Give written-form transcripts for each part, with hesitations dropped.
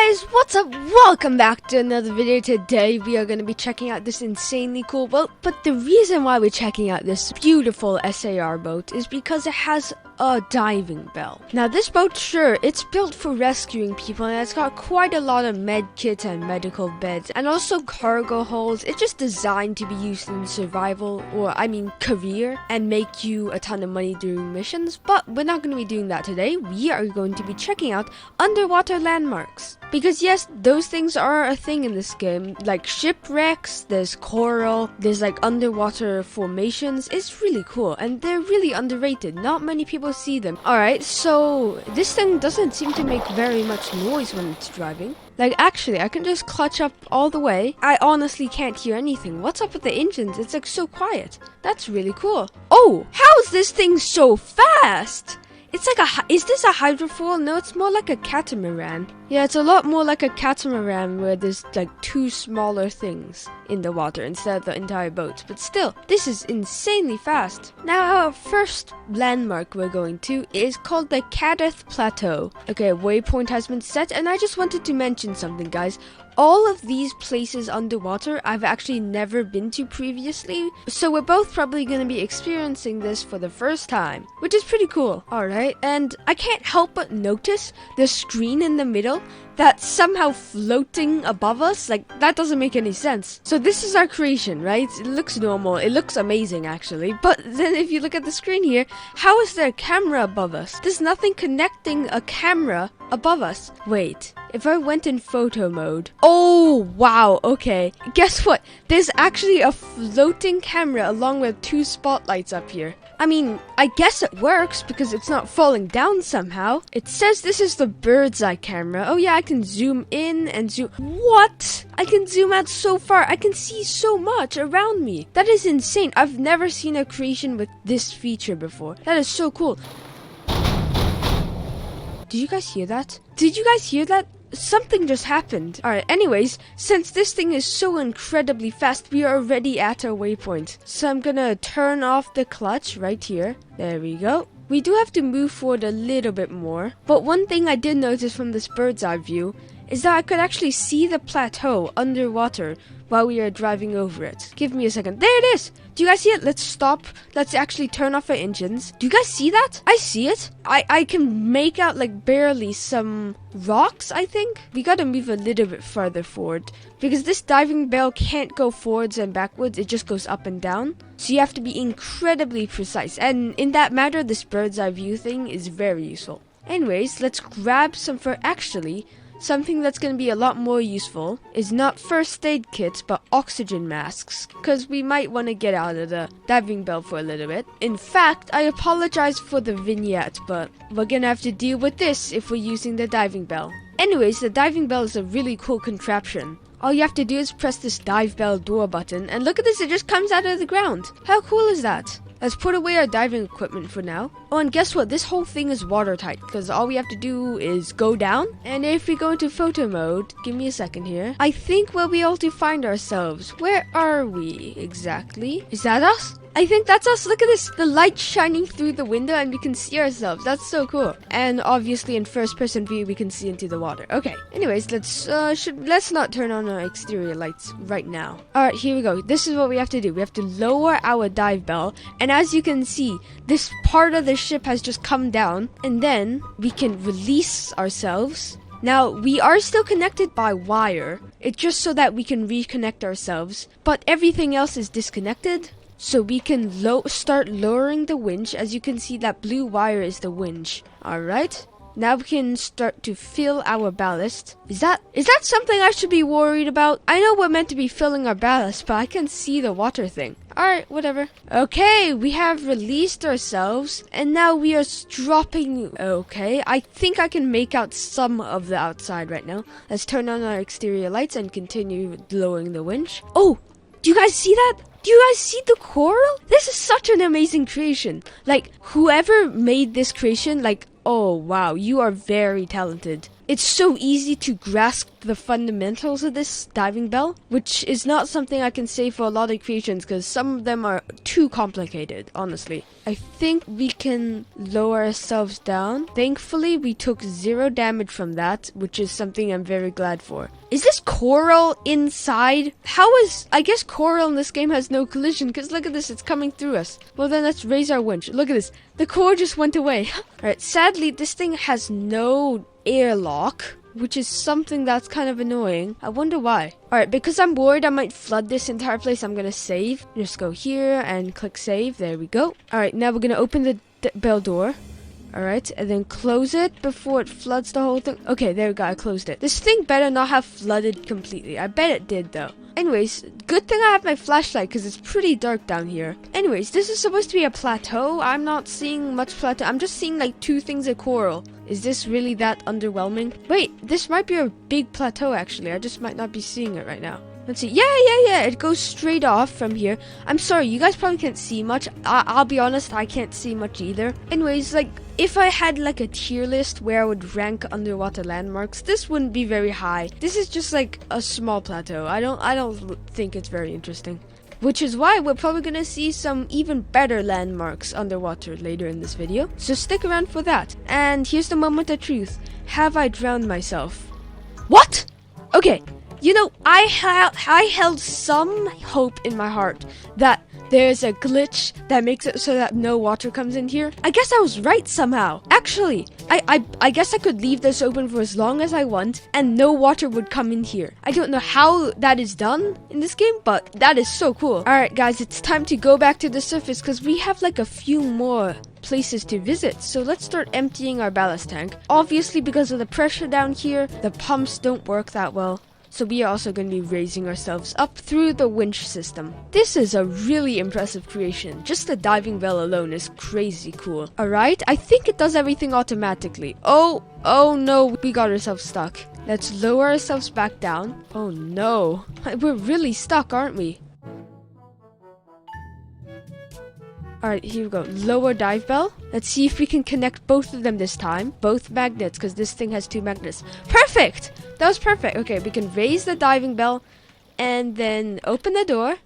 guys, what's up? Welcome back to another video. Today we are going to be checking out this insanely cool boat, but the reason why we're checking out this beautiful SAR boat is because it has a diving bell. Now this boat, sure, it's built for rescuing people and it's got quite a lot of med kits and medical beds and also cargo holds. It's just designed to be used in survival, or I mean career, and make you a ton of money during missions, but we're not going to be doing that today. We are going to be checking out underwater landmarks. Because yes, those things are a thing in this game, like shipwrecks, there's coral, there's like underwater formations. It's really cool and they're really underrated. Not many people see them. Alright, so this thing doesn't seem to make very much noise when it's driving. Like actually, I can just clutch up all the way. I honestly can't hear anything. What's up with the engines? It's like so quiet. That's really cool. Oh, how is this thing so fast? It's like is this a hydrofoil? No, it's more like a catamaran. Yeah, it's a lot more like a catamaran where there's like two smaller things in the water instead of the entire boat. But still, this is insanely fast. Now, our first landmark we're going to is called the Cadith Plateau. Okay, waypoint has been set, and I just wanted to mention something, guys. All of these places underwater I've actually never been to previously, so we're both probably going to be experiencing this for the first time, which is pretty cool. Alright, and I can't help but notice the screen in the middle that's somehow floating above us. Like, that doesn't make any sense. So this is our creation, right? It looks normal. It looks amazing, actually. But then if you look at the screen here, how is there a camera above us? There's nothing connecting a camera above us. Wait, if I went in photo mode. Oh, wow, okay. Guess what? There's actually a floating camera along with two spotlights up here. I mean, I guess it works because it's not falling down somehow. It says this is the bird's eye camera. Oh yeah, I can zoom in and zoom. What? I can zoom out so far. I can see so much around me. That is insane. I've never seen a creation with this feature before. That is so cool. Did you guys hear that? Did you guys hear that? Something just happened. Alright, anyways, since this thing is so incredibly fast, we are already at our waypoint. So I'm gonna turn off the clutch right here. There we go. We do have to move forward a little bit more. But one thing I did notice from this bird's eye view is that I could actually see the plateau underwater while we are driving over it. Give me a second. There it is! Do you guys see it? Let's stop. Let's actually turn off our engines. Do you guys see that? I see it. I can make out like barely some rocks, I think. We gotta move a little bit farther forward because this diving bell can't go forwards and backwards. It just goes up and down. So you have to be incredibly precise. And in that matter, this bird's eye view thing is very useful. Anyways, let's grab some actually, something that's going to be a lot more useful is not first aid kits, but oxygen masks, because we might want to get out of the diving bell for a little bit. In fact, I apologize for the vignette, but we're going to have to deal with this if we're using the diving bell. Anyways, the diving bell is a really cool contraption. All you have to do is press this dive bell door button, and look at this, it just comes out of the ground. How cool is that? Let's put away our diving equipment for now. Oh, and guess what? This whole thing is watertight because all we have to do is go down. And if we go into photo mode, give me a second here. I think we'll be able to find ourselves. Where are we exactly? Is that us? I think that's us. Look at this. The light shining through the window and we can see ourselves. That's so cool. And obviously in first person view, we can see into the water. Okay. Anyways, let's not turn on our exterior lights right now. All right, here we go. This is what we have to do. We have to lower our dive bell. And as you can see, this part of the ship has just come down, and then we can release ourselves. Now, we are still connected by wire. It's just so that we can reconnect ourselves, but everything else is disconnected. So we can start lowering the winch. As you can see, that blue wire is the winch. Alright. Now we can start to fill our ballast. Is that something I should be worried about? I know we're meant to be filling our ballast, but I can see the water thing. Alright, whatever. Okay, we have released ourselves, and now we are dropping. Okay, I think I can make out some of the outside right now. Let's turn on our exterior lights and continue lowering the winch. Oh, do you guys see that? Do you guys see the coral? This is such an amazing creation. Like, whoever made this creation, like, oh wow, you are very talented. it's so easy to grasp the fundamentals of this diving bell, which is not something I can say for a lot of creations because some of them are too complicated, honestly. I think we can lower ourselves down. Thankfully, we took 0 damage from that, which is something I'm very glad for. Is this coral inside? I guess coral in this game has no collision, because look at this, it's coming through us. Well then, let's raise our winch. Look at this, the core just went away. Alright, sadly, this thing has no airlock, which is something that's kind of annoying. I wonder why. Alright, because I'm worried I might flood this entire place, I'm gonna save. Just go here and click save. There we go. Alright, now we're gonna open the bell door. Alright, and then close it before it floods the whole thing. Okay, there we go, I closed it. This thing better not have flooded completely. I bet it did though. Anyways, good thing I have my flashlight because it's pretty dark down here. Anyways, this is supposed to be a plateau. I'm not seeing much plateau. I'm just seeing like 2 things of coral. Is this really that underwhelming? Wait, this might be a big plateau actually. I just might not be seeing it right now. Let's see. Yeah. It goes straight off from here. I'm sorry, you guys probably can't see much. I'll be honest, I can't see much either. Anyways, like, if I had like a tier list where I would rank underwater landmarks, this wouldn't be very high. This is just like a small plateau. I don't think it's very interesting. Which is why we're probably gonna see some even better landmarks underwater later in this video. So stick around for that. And here's the moment of truth. Have I drowned myself? What? Okay. You know, I held some hope in my heart that there's a glitch that makes it so that no water comes in here. I guess I was right somehow. Actually, I guess I could leave this open for as long as I want and no water would come in here. I don't know how that is done in this game, but that is so cool. Alright guys, it's time to go back to the surface because we have like a few more places to visit. So let's start emptying our ballast tank. Obviously, because of the pressure down here, the pumps don't work that well. So we are also going to be raising ourselves up through the winch system. This is a really impressive creation. Just the diving bell alone is crazy cool. Alright, I think it does everything automatically. Oh no, we got ourselves stuck. Let's lower ourselves back down. Oh no, we're really stuck, aren't we? Alright, here we go. Lower dive bell. Let's see if we can connect both of them this time. Both magnets, because this thing has 2 magnets. Perfect! That was perfect. Okay, we can raise the diving bell and then open the door.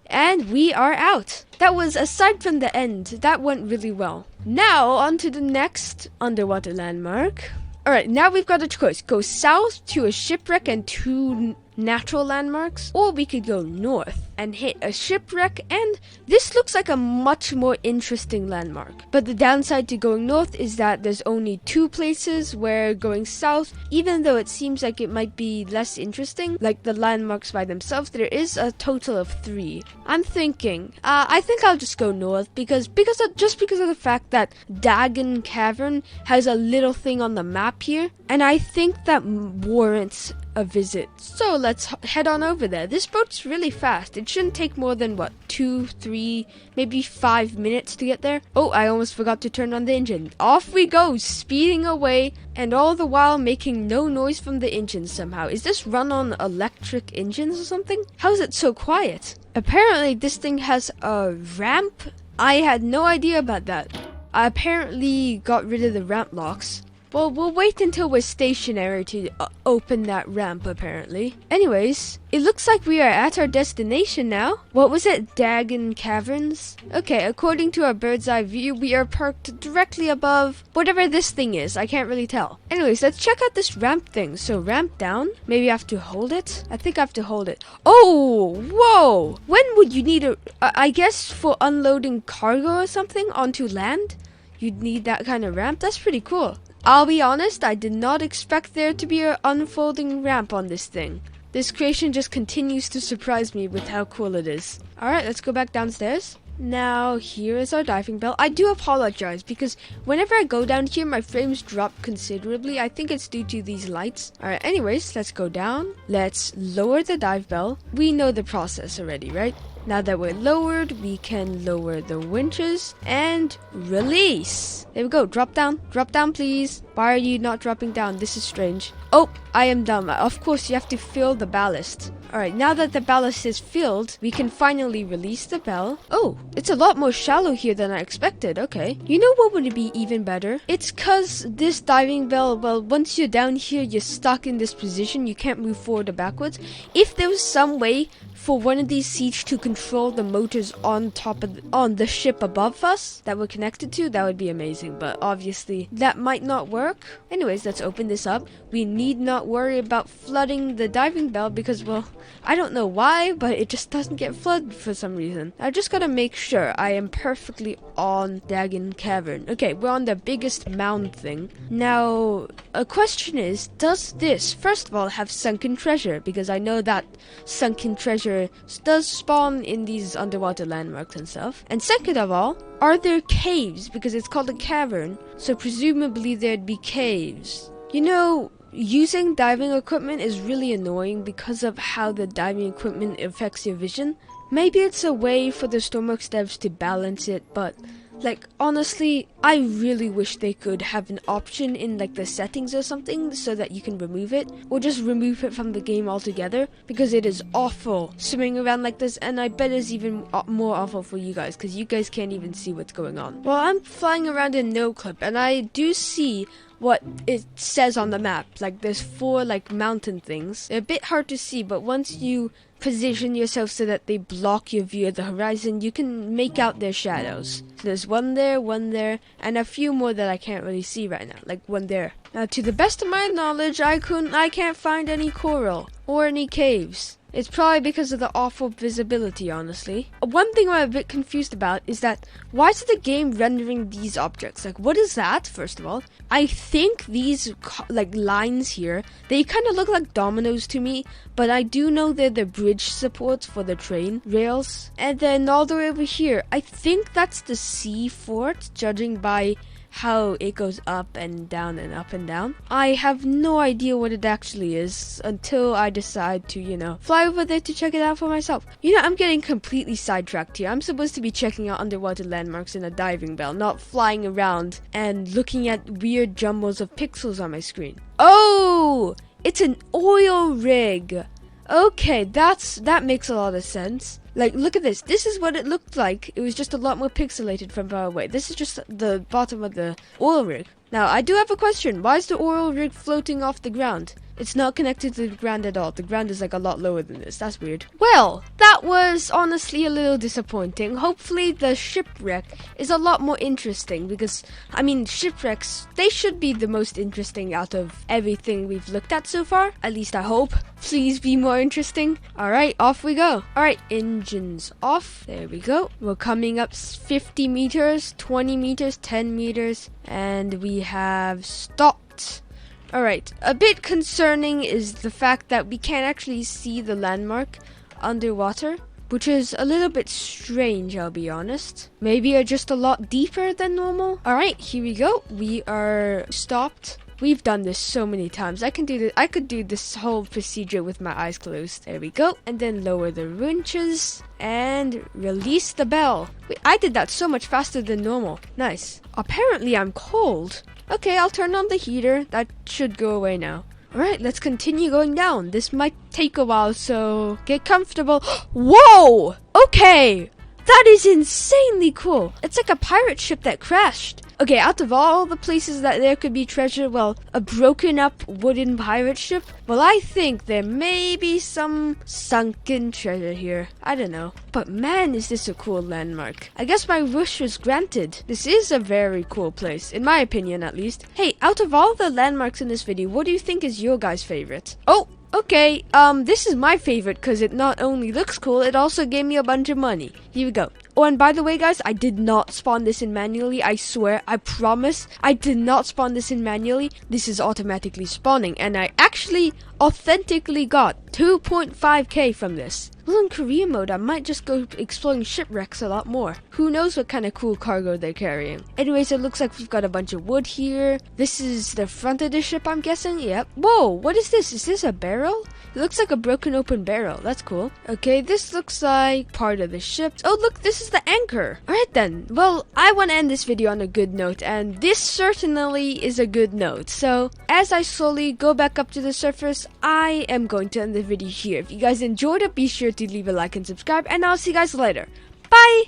And we are out. That was, aside from the end, that went really well. Now, on to the next underwater landmark. Alright, now we've got a choice. Go south to a shipwreck and 2 natural landmarks, or we could go north and hit a shipwreck, and this looks like a much more interesting landmark. But the downside to going north is that there's only 2 places, where going south, even though it seems like it might be less interesting, like the landmarks by themselves, there is a total of 3. I'm thinking, I think I'll just go north because of the fact that Dagon Cavern has a little thing on the map here, and I think that warrants a visit. So let's head on over there. This boat's really fast. It shouldn't take more than, 2, 3, maybe 5 minutes to get there. Oh, I almost forgot to turn on the engine. Off we go, speeding away, and all the while making no noise from the engine somehow. Is this run on electric engines or something? How is it so quiet? Apparently this thing has a ramp. I had no idea about that. I apparently got rid of the ramp locks. Well, we'll wait until we're stationary to open that ramp, apparently. Anyways, it looks like we are at our destination now. What was it? Dagon Caverns? Okay, according to our bird's eye view, we are parked directly above whatever this thing is. I can't really tell. Anyways, let's check out this ramp thing. So ramp down. Maybe I have to hold it? I think I have to hold it. Oh, whoa! When would you need I guess for unloading cargo or something onto land? You'd need that kind of ramp? That's pretty cool. I'll be honest, I did not expect there to be an unfolding ramp on this thing. This creation just continues to surprise me with how cool it is. Alright, let's go back downstairs. Now, here is our diving bell. I do apologize because whenever I go down here, my frames drop considerably. I think it's due to these lights. Alright, anyways, let's go down. Let's lower the dive bell. We know the process already, right? Now that we're lowered, we can lower the winches and release. There we go. Drop down please. Why are you not dropping down? This is strange. Oh, I am dumb. Of course, you have to fill the ballast. Alright, now that the ballast is filled, we can finally release the bell. Oh, it's a lot more shallow here than I expected. Okay. You know what would be even better? It's cause this diving bell, well, once you're down here, you're stuck in this position. You can't move forward or backwards. If there was some way for one of these seats to control the motors on the ship above us that we're connected to, that would be amazing. But obviously, that might not work. Anyways, let's open this up. We need not worry about flooding the diving bell because, well, I don't know why, but it just doesn't get flooded for some reason. I just gotta make sure I am perfectly on Dagon Cavern. Okay, we're on the biggest mound thing. Now, a question is, does this, first of all, have sunken treasure? Because I know that sunken treasure does spawn in these underwater landmarks and stuff. And second of all, are there caves? Because it's called a cavern, so presumably there'd be caves. You know, using diving equipment is really annoying because of how the diving equipment affects your vision. Maybe it's a way for the Stormworks devs to balance it, but like, honestly, I really wish they could have an option in like the settings or something so that you can remove it, or just remove it from the game altogether, because it is awful swimming around like this, and I bet it's even more awful for you guys because you guys can't even see what's going on. Well, I'm flying around in no clip and I do see what it says on the map. Like, there's 4 like mountain things. They're a bit hard to see, but once you position yourself so that they block your view of the horizon, you can make out their shadows. So there's one there, and a few more that I can't really see right now, like one there. Now, to the best of my knowledge, I can't find any coral or any caves. It's probably because of the awful visibility, honestly. One thing I'm a bit confused about is that, why is the game rendering these objects? Like, what is that, first of all? I think these, like, lines here, they kind of look like dominoes to me, but I do know they're the bridge supports for the train rails. And then all the way over here, I think that's the sea fort, judging by how it goes up and down and up and down. I have no idea what it actually is until I decide to, you know, fly over there to check it out for myself. You know, I'm getting completely sidetracked here. I'm supposed to be checking out underwater landmarks in a diving bell, not flying around and looking at weird jumbles of pixels on my screen. Oh, it's an oil rig. Okay, that makes a lot of sense. Like, look at this. This is what it looked like. It was just a lot more pixelated from far away. This is just the bottom of the oil rig. Now, I do have a question. Why is the oil rig floating off the ground? It's not connected to the ground at all. The ground is like a lot lower than this. That's weird. Well, that was honestly a little disappointing. Hopefully the shipwreck is a lot more interesting because, I mean, shipwrecks, they should be the most interesting out of everything we've looked at so far. At least I hope. Please be more interesting. Alright, off we go. Alright, engines off. There we go. We're coming up 50 meters, 20 meters, 10 meters, and we have stopped. Alright, a bit concerning is the fact that we can't actually see the landmark underwater, which is a little bit strange, I'll be honest. Maybe you're just a lot deeper than normal. Alright, here we go. We are stopped. We've done this so many times. I could do this whole procedure with my eyes closed. There we go. And then lower the winches and release the bell. Wait, I did that so much faster than normal. Nice. Apparently I'm cold. Okay, I'll turn on the heater. That should go away now. Alright, let's continue going down. This might take a while, so get comfortable. Whoa! Okay! That is insanely cool. It's like a pirate ship that crashed. Okay, out of all the places that there could be treasure, well, a broken up wooden pirate ship, well, I think there may be some sunken treasure here. I don't know. But man, is this a cool landmark. I guess my wish was granted. This is a very cool place, in my opinion at least. Hey, out of all the landmarks in this video, what do you think is your guys' favorite? Oh! Okay, this is my favorite because it not only looks cool, it also gave me a bunch of money. Here we go. Oh, and by the way, guys, I did not spawn this in manually. I swear, I promise, I did not spawn this in manually. This is automatically spawning, and I actually authentically got 2.5k from this. Well, in career mode, I might just go exploring shipwrecks a lot more. Who knows what kind of cool cargo they're carrying. Anyways, it looks like we've got a bunch of wood here. This is the front of the ship, I'm guessing. Yep. Whoa, what is this? Is this a barrel? It looks like a broken open barrel. That's cool. Okay, this looks like part of the ship. Oh, look, this is the anchor. Alright then. Well, I want to end this video on a good note, and this certainly is a good note. So, as I slowly go back up to the surface, I am going to end the video here. If you guys enjoyed it, be sure to leave a like and subscribe, and I'll see you guys later. Bye!